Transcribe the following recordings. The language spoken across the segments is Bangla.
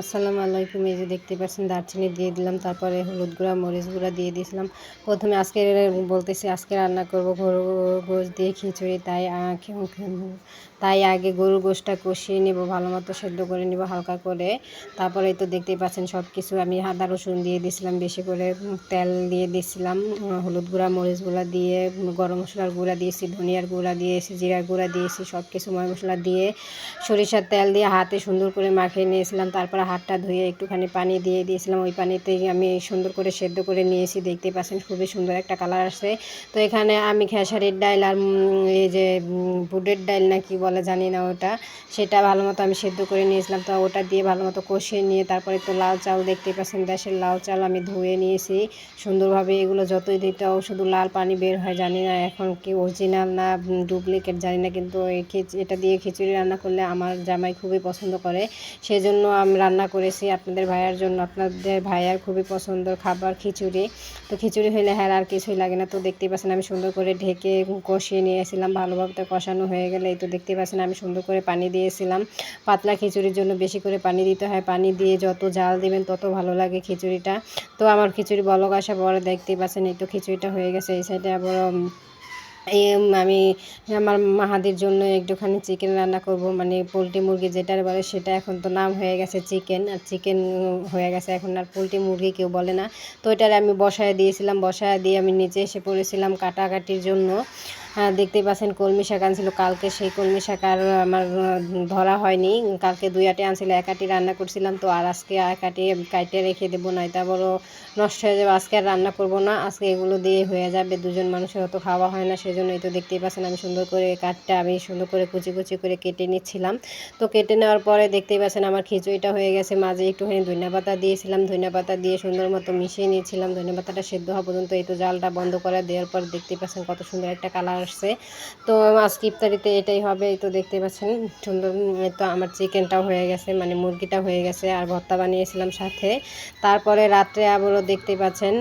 আসসালামু আলাইকুম। এই যে দেখতে পাচ্ছেন দারচিনি দিয়ে দিলাম, তারপরে হলুদ গুঁড়া মরিচ গুঁড়া দিয়ে দিয়েছিলাম। প্রথমে আজকে রান্না করব গরুর গোশ দিয়ে খিচুড়ি, তাই আগে গরুর গোশটা কষিয়ে নেব, ভালো মতো সেদ্ধ করে নেব হালকা করে। তারপরে তো দেখতেই পাচ্ছেন সব কিছু আমি আদা রসুন দিয়ে দিয়েছিলাম, বেশি করে তেল দিয়ে দিয়েছিলাম, হলুদ গুঁড়া মরিচ গুঁড়া দিয়ে, গরম মশলার গুঁড়া দিয়েছি, ধনিয়ার গুঁড়া দিয়েছি, জিরার গুঁড়া দিয়েছি, সব কিছু মশলা দিয়ে সরিষার তেল দিয়ে হাতে সুন্দর করে মাখিয়ে নিয়েছিলাম। তারপরে হাতটা ধুয়ে একটুখানি পানি দিয়ে দিয়েছিলাম, ওই পানিতেই আমি সুন্দর করে সেদ্ধ করে নিয়েছি। দেখতে পাচ্ছেন খুবই সুন্দর একটা কালার আসছে। তো এখানে আমি খেসারির ডাল আর এই যে বুটের ডাল না কি বলে জানি না ওটা, সেটা ভালো মতো আমি সেদ্ধ করে নিয়েছিলাম। তো ওটা দিয়ে ভালো মতো কষিয়ে নিয়ে তারপরে তো লাল চাল দেখতে পাচ্ছেন, দেশের লাল চাল আমি ধুয়ে নিয়েছি সুন্দরভাবে। এগুলো যতই দিতেও শুধু লাল পানি বের হয়, জানি না এখন কি অরিজিনাল না ডুপ্লিকেট জানি না, কিন্তু এটা দিয়ে খিচুড়ি রান্না করলে আমার জামাই খুবই পছন্দ করে, সেজন্য আমি রান্না করেছি আপনাদের ভাইয়ার জন্য। আপনাদের ভাইয়ার খুবই পছন্দের খাবার খিচুড়ি। তো খিচুড়ি হলে হ্যাঁ আর কিছুই লাগে না। তো দেখতেই পাচ্ছেন আমি সুন্দর করে ঢেকে কষিয়ে নিয়েছিলাম, ভালোভাবে তো কষানো হয়ে গেলে এই তো দেখতে পাচ্ছেন আমি সুন্দর করে পানি দিয়েছিলাম। পাতলা খিচুড়ির জন্য বেশি করে পানি দিতে হয়, পানি দিয়ে যত জাল দেবেন তত ভালো লাগে খিচুড়িটা। তো আমার খিচুড়ি বলক আসা পরে দেখতেই পাচ্ছেন এই তো খিচুড়িটা হয়ে গেছে। এই সাইডে আবার আমি আমার মাহাদির জন্য একটুখানি চিকেন রান্না করব, মানে পোলট্রি মুরগি যেটার বলে সেটা, এখন তো নাম হয়ে গেছে চিকেন, আর চিকেন হয়ে গেছে এখন আর পোলট্রি মুরগি কেউ বলে না। তো এটার আমি বসায় দিয়েছিলাম, বসায় দিয়ে আমি নিচে এসে পড়েছিলাম কাটাকাটির জন্য। দেখতেই পাচ্ছেন কলমি শাক আনছিল কালকে, সেই কলমি শাক আর আমার ধরা হয়নি। কালকে 2 আটি আনছিল, 1 আটি রান্না করছিলাম। তো আর আজকে 1 আটি কাইটে রেখে দেবো, নয়তো বড় নষ্ট হয়ে যাবে। আজকে আর রান্না করব না, আজকে এগুলো দিয়ে হয়ে যাবে, দুজন মানুষের অত খাওয়া হয় না, সেজন্য এই তো দেখতেই পাচ্ছেন আমি সুন্দর করে আমি সুন্দর করে কুচি কুচি করে কেটে নিচ্ছিলাম। তো কেটে নেওয়ার পরে দেখতেই পাচ্ছেন আমার খিচুড়িটা হয়ে গেছে। মাঝে একটুখানি ধনিয়া পাতা দিয়েছিলাম, ধনিয়া পাতা দিয়ে সুন্দর মতো মিশিয়ে নিয়েছিলাম। ধনিয়া পাতাটা সেদ্ধ হওয়া পর্যন্ত এই তো জালটা বন্ধ করে দেওয়ার পর দেখতেই পাচ্ছেন কত সুন্দর একটা কালার আসছে। তো আজকে ইফতারিতে এটাই হবে। এই তো দেখতে পাচ্ছেন সুন্দর। এই তো আমার চিকেনটাও হয়ে গেছে, মানে মুরগিটা হয়ে গেছে, আর ভর্তা বানিয়েছিলাম সাথে। তারপরে রাত্রে আবারও দেখতে পাচ্ছেন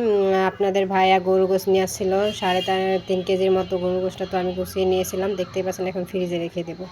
আপনাদের ভাইয়া গরু গোশ নিয়ে আসছিল, 3.5 কেজির মতো গরু গোশটা তো আমি গুছিয়ে নিয়েছিলাম। দেখতেই পাচ্ছেন এখন ফ্রিজে রেখে দেবো।